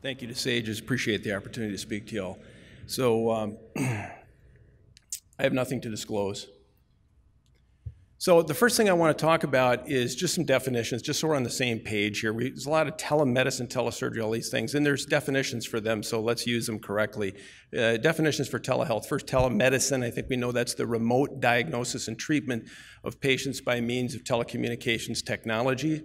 Thank you to Sages. Appreciate the opportunity to speak to you all. So I have nothing to disclose. So the first thing I want to talk about is just some definitions, just so we're on the same page here. There's a lot of telemedicine, telesurgery, all these things, and there's definitions for them, so let's use them correctly. Definitions for telehealth. First, telemedicine. I think we know that's the remote diagnosis and treatment of patients by means of telecommunications technology.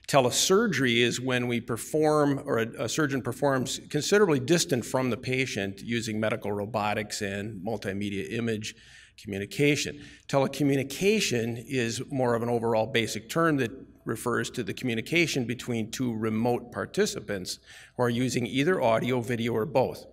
Telesurgery is when we perform, or a surgeon performs considerably distant from the patient using medical robotics and multimedia image communication. Telecommunication is more of an overall basic term that refers to the communication between two remote participants who are using either audio, video, or both.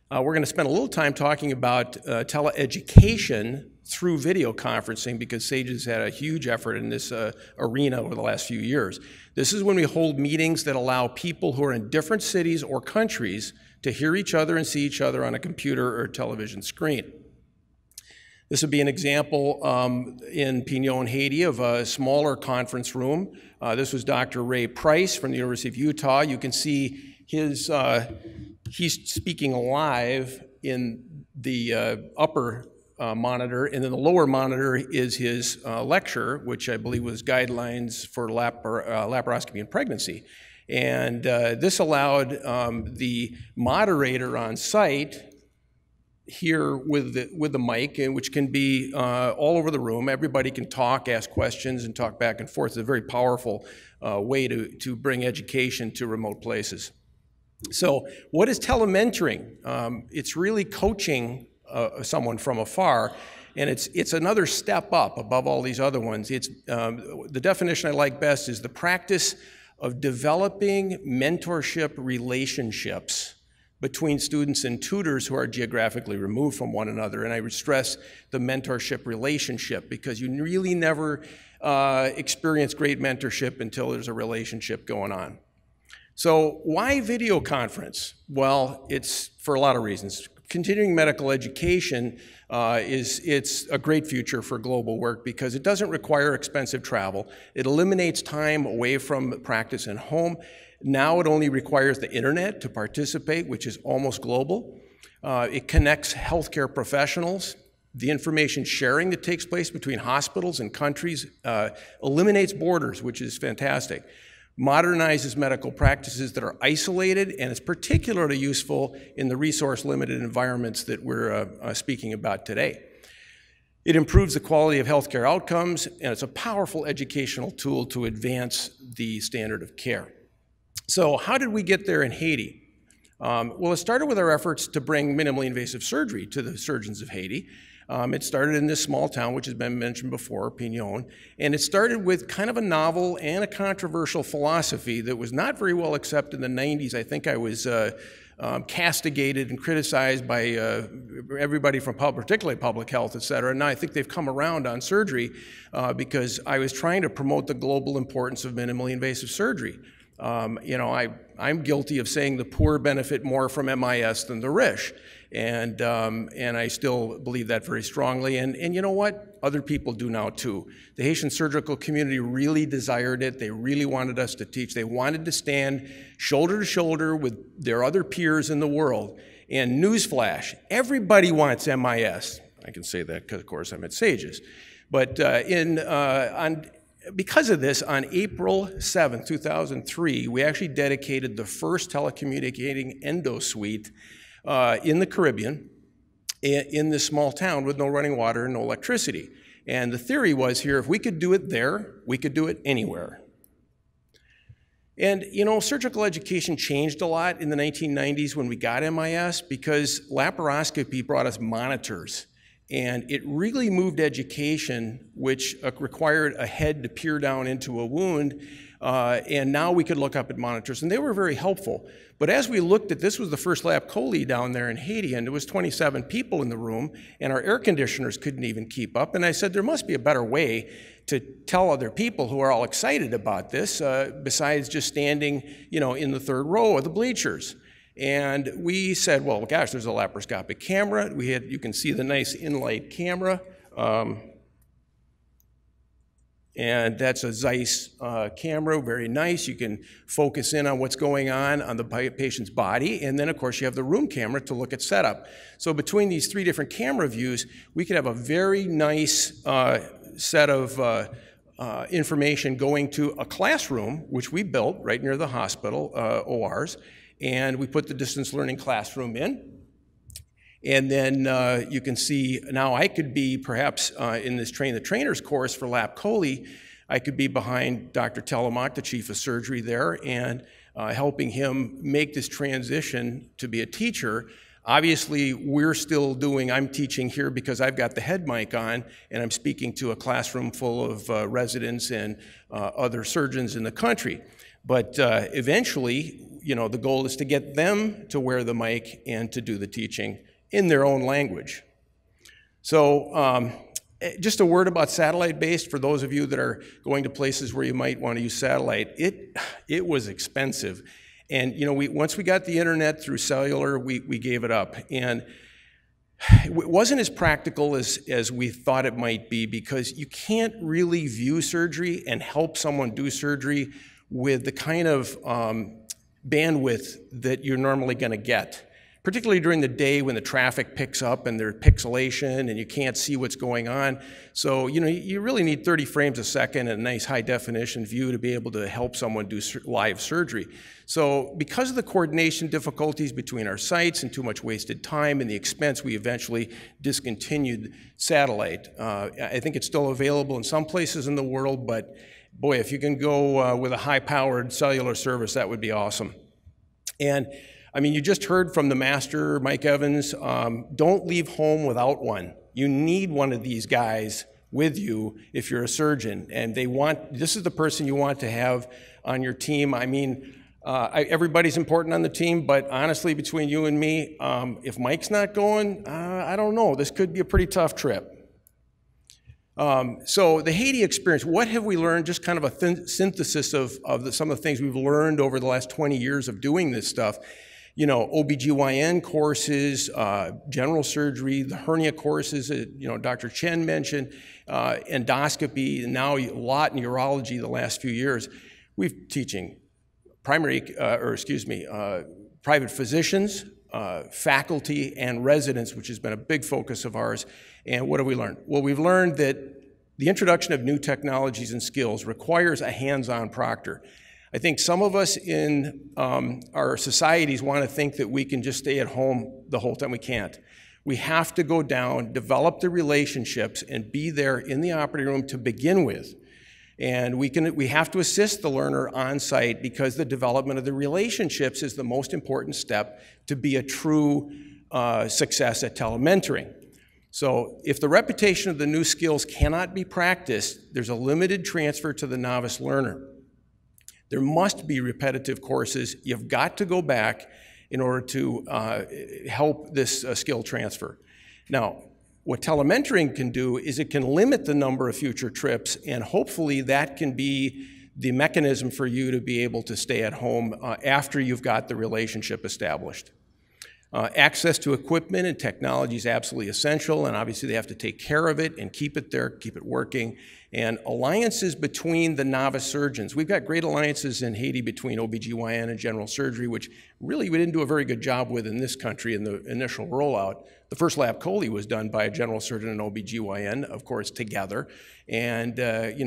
We're going to spend a little time talking about teleeducation through video conferencing because Sages had a huge effort in this arena over the last few years. This is when we hold meetings that allow people who are in different cities or countries to hear each other and see each other on a computer or television screen. This would be an example in Pignon, Haiti, of a smaller conference room. This was Dr. Ray Price from the University of Utah. You can see his, he's speaking live in the upper monitor, and then the lower monitor is his lecture, which I believe was guidelines for laparoscopy and pregnancy. And this allowed the moderator on site here with the mic, and which can be all over the room. Everybody can talk, ask questions, and talk back and forth. It's a very powerful way to bring education to remote places. So what is telementoring? It's really coaching someone from afar, and it's another step up above all these other ones. It's the definition I like best is the practice of developing mentorship relationships between students and tutors who are geographically removed from one another. And I would stress the mentorship relationship because you really never experience great mentorship until there's a relationship going on. So why video conference? Well, it's for a lot of reasons. Continuing medical education it's a great future for global work because it doesn't require expensive travel. It eliminates time away from practice and home. Now it only requires the internet to participate, which is almost global. It connects healthcare professionals. The information sharing that takes place between hospitals and countries eliminates borders, which is fantastic. Modernizes medical practices that are isolated, and it's particularly useful in the resource-limited environments that we're speaking about today. It improves the quality of healthcare outcomes, and it's a powerful educational tool to advance the standard of care. So how did we get there in Haiti? Well, it started with our efforts to bring minimally invasive surgery to the surgeons of Haiti. It started in this small town, which has been mentioned before, Pignon, and it started with kind of a novel and a controversial philosophy that was not very well accepted in the 90s. I think I was castigated and criticized by everybody from particularly public health, et cetera. And now I think they've come around on surgery because I was trying to promote the global importance of minimally invasive surgery. You know, I'm guilty of saying the poor benefit more from MIS than the rich. And I still believe that very strongly. And you know what? Other people do now too. The Haitian surgical community really desired it. They really wanted us to teach. They wanted to stand shoulder to shoulder with their other peers in the world. And newsflash, everybody wants MIS. I can say that because, of course, I'm at Sages. But because of this, on April 7, 2003, we actually dedicated the first telecommunicating endosuite in the Caribbean, in this small town with no running water and no electricity. And the theory was here, if we could do it there, we could do it anywhere. And you know, surgical education changed a lot in the 1990s when we got MIS because laparoscopy brought us monitors. And it really moved education, which required a head to peer down into a wound, and now we could look up at monitors, and they were very helpful. But as we looked at, this was the first lap chole down there in Haiti, and there was 27 people in the room, and our air conditioners couldn't even keep up. And I said, there must be a better way to tell other people who are all excited about this, besides just standing, you know, in the third row of the bleachers. And we said, well, gosh, there's a laparoscopic camera. You can see the nice in-light camera. And that's a Zeiss camera, very nice. You can focus in on what's going on the patient's body. And then, of course, you have the room camera to look at setup. So between these 3 different camera views, we could have a very nice set of information going to a classroom, which we built right near the hospital, ORs. And we put the distance learning classroom in. And then you can see now I could be perhaps in this train the trainers course for Lap Coli, I could be behind Dr. Tella, the chief of surgery there, and helping him make this transition to be a teacher. Obviously, I'm teaching here because I've got the head mic on and I'm speaking to a classroom full of residents and other surgeons in the country. But eventually, the goal is to get them to wear the mic and to do the teaching in their own language. So just a word about satellite-based for those of you that are going to places where you might want to use satellite. It was expensive. And once we got the internet through cellular, we gave it up. And it wasn't as practical as we thought it might be, because you can't really view surgery and help someone do surgery with the kind of bandwidth that you're normally going to get, particularly during the day when the traffic picks up and there's pixelation and you can't see what's going on. So, you really need 30 frames a second and a nice high definition view to be able to help someone do live surgery. So because of the coordination difficulties between our sites and too much wasted time and the expense, we eventually discontinued satellite. I think it's still available in some places in the world, but boy, if you can go with a high-powered cellular service, that would be awesome. And I mean, you just heard from the master, Mike Evans, don't leave home without one. You need one of these guys with you if you're a surgeon. And this is the person you want to have on your team. I mean, everybody's important on the team, but honestly, between you and me, if Mike's not going, I don't know. This could be a pretty tough trip. So the Haiti experience, what have we learned? Just kind of a synthesis of some of the things we've learned over the last 20 years of doing this stuff. OBGYN courses, general surgery, the hernia courses that, Dr. Chen mentioned, endoscopy, and now a lot in urology the last few years. We've teaching private physicians, faculty, and residents, which has been a big focus of ours. And what have we learned? Well, we've learned that the introduction of new technologies and skills requires a hands-on proctor. I think some of us in our societies want to think that we can just stay at home the whole time. We can't. We have to go down, develop the relationships, and be there in the operating room to begin with. And we have to assist the learner on site, because the development of the relationships is the most important step to be a true success at telementoring. So if the repetition of the new skills cannot be practiced, there's a limited transfer to the novice learner. There must be repetitive courses. You've got to go back in order to help this skill transfer. Now, what telementoring can do is it can limit the number of future trips, and hopefully that can be the mechanism for you to be able to stay at home after you've got the relationship established. Access to equipment and technology is absolutely essential, and obviously they have to take care of it and keep it there, keep it working. And alliances between the novice surgeons. We've got great alliances in Haiti between OBGYN and general surgery, which really we didn't do a very good job with in this country in the initial rollout. The first Lap Coli was done by a general surgeon and OBGYN, of course, together. And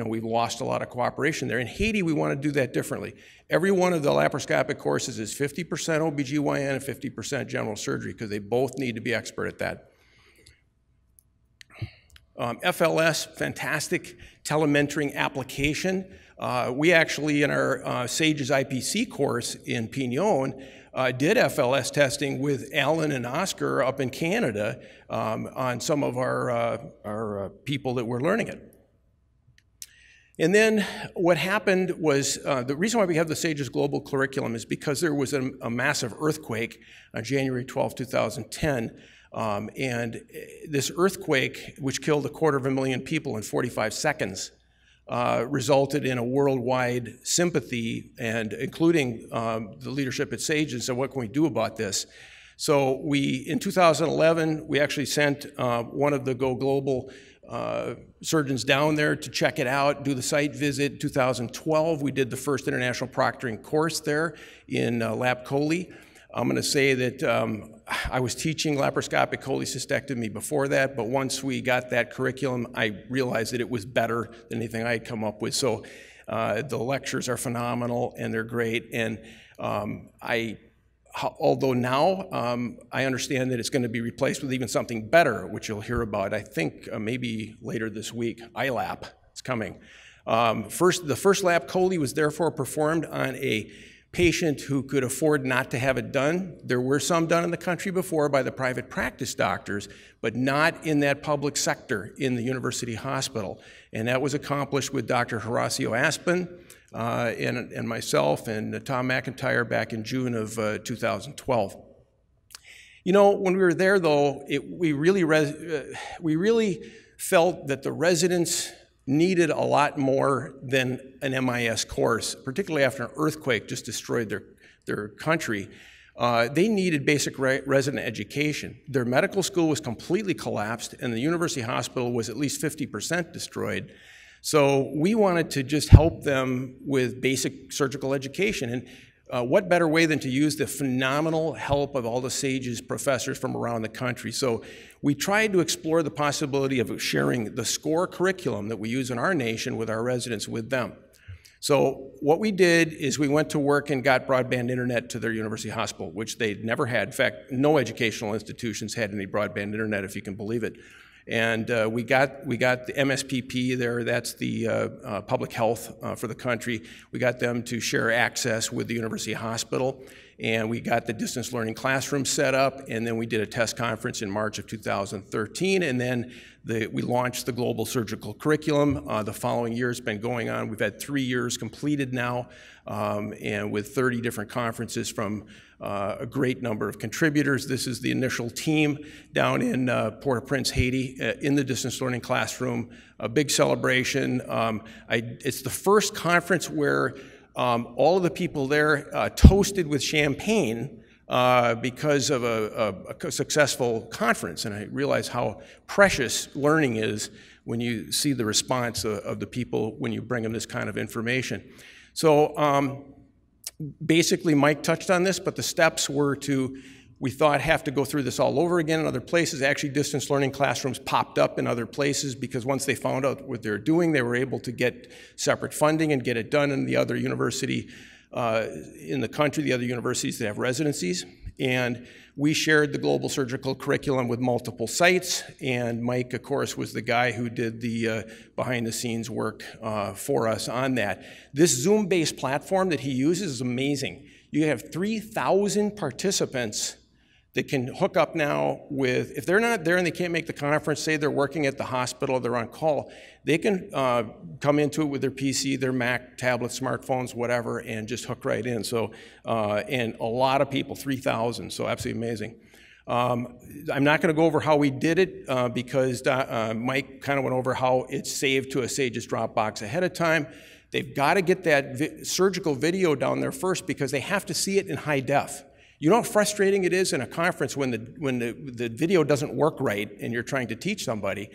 we've lost a lot of cooperation there. In Haiti, we want to do that differently. Every one of the laparoscopic courses is 50% OBGYN and 50% general surgery, because they both need to be expert at that. FLS, fantastic telementoring application. We actually, in our SAGES IPC course in Pignon, did FLS testing with Alan and Oscar up in Canada on some of our people that were learning it. And then what happened was, the reason why we have the SAGES global curriculum is because there was a massive earthquake on January 12, 2010. And this earthquake, which killed 250,000 people in 45 seconds, resulted in a worldwide sympathy, and including the leadership at SAGES said, what can we do about this? So in 2011, we actually sent one of the Go Global surgeons down there to check it out, do the site visit. 2012, we did the first international proctoring course there in lap chole. I'm going to say that I was teaching laparoscopic cholecystectomy before that, but once we got that curriculum, I realized that it was better than anything I had come up with. So the lectures are phenomenal and they're great. And although now I understand that it's going to be replaced with even something better, which you'll hear about, I think maybe later this week. iLap, it's coming. The first lap chole was therefore performed on a patient who could afford not to have it done. There were some done in the country before by the private practice doctors, but not in that public sector in the university hospital. And that was accomplished with Dr. Horacio Aspen and myself and Tom McIntyre back in June of 2012. You know, when we were there though, we really felt that the residents needed a lot more than an MIS course, particularly after an earthquake just destroyed their country. They needed basic resident education. Their medical school was completely collapsed, and the university hospital was at least 50% destroyed. So we wanted to just help them with basic surgical education. And what better way than to use the phenomenal help of all the SAGES professors from around the country. So we tried to explore the possibility of sharing the SCORE curriculum that we use in our nation with our residents with them. So what we did is we went to work and got broadband internet to their university hospital, which they'd never had. In fact, no educational institutions had any broadband internet, if you can believe it. And we got the MSPP there, that's the public health for the country. We got them to share access with the university hospital, and we got the distance learning classroom set up, and then we did a test conference in March of 2013, and then we launched the global surgical curriculum. The following year has been going on. We've had 3 years completed now, and with 30 different conferences from a great number of contributors. This is the initial team down in Port-au-Prince, Haiti, in the distance learning classroom. A big celebration. It's the first conference where all of the people there toasted with champagne because of a successful conference. And I realize how precious learning is when you see the response of the people when you bring them this kind of information. So basically, Mike touched on this, but the steps were we thought, have to go through this all over again in other places. Actually, distance learning classrooms popped up in other places because once they found out what they're doing, they were able to get separate funding and get it done in the other university in the country, the other universities that have residencies. And we shared the global surgical curriculum with multiple sites, and Mike, of course, was the guy who did the behind-the-scenes work for us on that. This Zoom-based platform that he uses is amazing. You have 3,000 participants that can hook up now with, if they're not there and they can't make the conference, say they're working at the hospital, they're on call, they can come into it with their PC, their Mac, tablet, smartphones, whatever, and just hook right in. So, and a lot of people, 3,000, so absolutely amazing. I'm not going to go over how we did it because Mike kind of went over how it's saved to a SAGES Dropbox ahead of time. They've got to get that surgical video down there first because they have to see it in high def. You know how frustrating it is in a conference when the video doesn't work right and you're trying to teach somebody.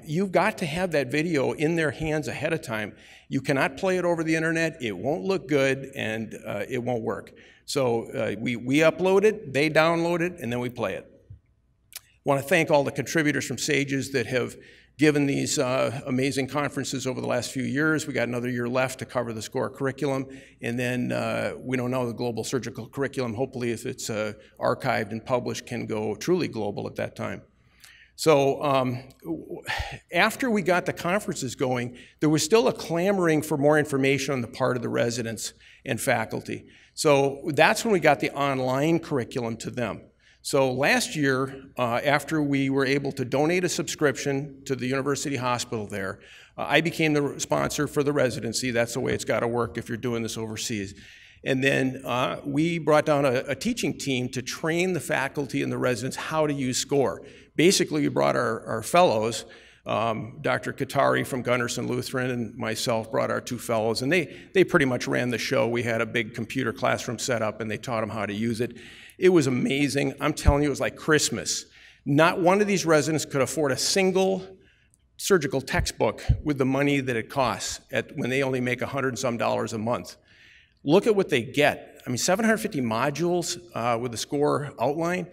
You've got to have that video in their hands ahead of time. You cannot play it over the internet. It won't look good and it won't work. So we upload it, they download it, and then we play it. I want to thank all the contributors from SAGES that have given these amazing conferences over the last few years. We got another year left to cover the SCORE curriculum, and then we don't know the global surgical curriculum. Hopefully, if it's archived and published, can go truly global at that time. So after we got the conferences going, there was still a clamoring for more information on the part of the residents and faculty. So that's when we got the online curriculum to them. So last year, after we were able to donate a subscription to the university hospital there, I became the sponsor for the residency. That's the way it's got to work if you're doing this overseas. And then we brought down a teaching team to train the faculty and the residents how to use SCORE. Basically, we brought our fellows, Dr. Katari from Gunderson Lutheran and myself brought our 2 fellows, and they pretty much ran the show. We had a big computer classroom set up, and they taught them how to use it. It was amazing. I'm telling you, it was like Christmas. Not one of these residents could afford a single surgical textbook with the money that it costs when they only make $100 and some a month. Look at what they get. I mean, 750 modules with a score outline,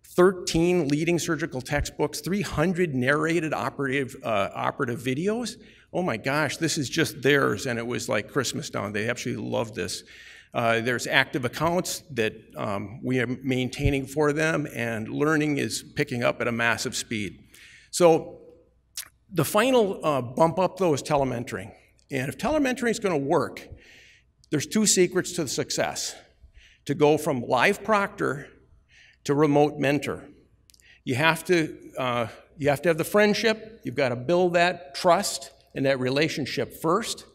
13 leading surgical textbooks, 300 narrated operative videos. Oh my gosh, this is just theirs, and it was like Christmas down. They absolutely love this. There's active accounts that we are maintaining for them, and learning is picking up at a massive speed. So the final bump up, though, is telementoring. And if telementoring is going to work, there's two secrets to the success: to go from live proctor to remote mentor. You have to have the friendship. You've got to build that trust and that relationship first,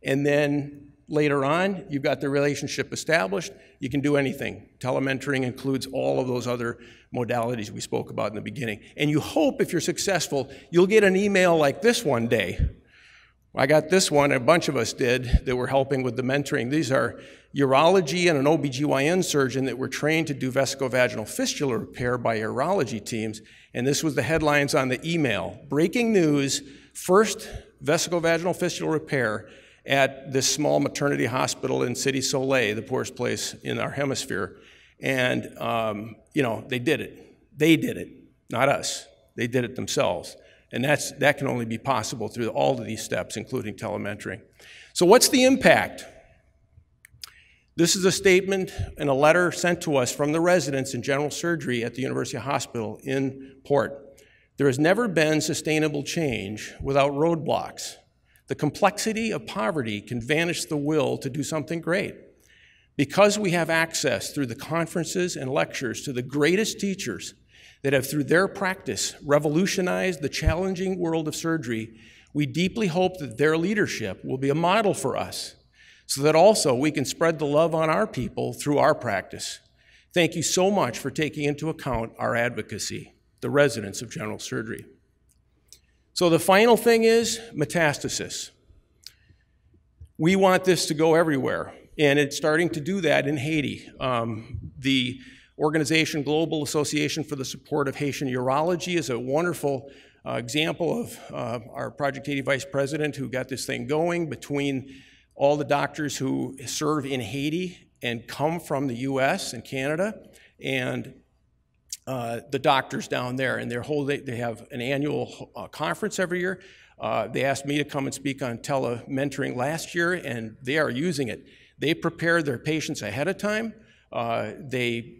and then later on, you've got the relationship established. You can do anything. Telementoring includes all of those other modalities we spoke about in the beginning. And you hope, if you're successful, you'll get an email like this one day. I got this one, a bunch of us did, that were helping with the mentoring. These are urology and an OBGYN surgeon that were trained to do vesicovaginal fistula repair by urology teams. And this was the headlines on the email. Breaking news, first vesicovaginal fistula repair at this small maternity hospital in City Soleil, the poorest place in our hemisphere. And, you know, they did it. They did it, not us. They did it themselves. And that can only be possible through all of these steps, including telementoring. So what's the impact? This is a statement and a letter sent to us from the residents in general surgery at the University Hospital in Port. There has never been sustainable change without roadblocks. The complexity of poverty can vanish the will to do something great. Because we have access through the conferences and lectures to the greatest teachers that have, through their practice, revolutionized the challenging world of surgery, we deeply hope that their leadership will be a model for us, so that also we can spread the love on our people through our practice. Thank you so much for taking into account our advocacy, the residents of general surgery. So the final thing is metastasis. We want this to go everywhere, and it's starting to do that in Haiti. The organization Global Association for the Support of Haitian Urology is a wonderful example of our Project Haiti Vice President who got this thing going between all the doctors who serve in Haiti and come from the US and Canada, and the doctors down there, and they have an annual conference every year. They asked me to come and speak on telementoring last year, and they are using it. They prepare their patients ahead of time. They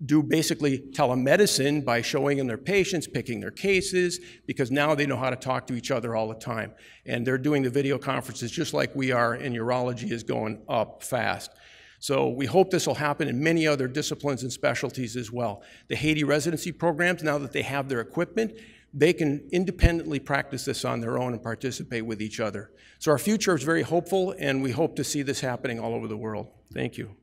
do basically telemedicine by showing them their patients, picking their cases, because now they know how to talk to each other all the time. And they're doing the video conferences just like we are, and urology is going up fast. So we hope this will happen in many other disciplines and specialties as well. The Haiti residency programs, now that they have their equipment, they can independently practice this on their own and participate with each other. So our future is very hopeful, and we hope to see this happening all over the world. Thank you.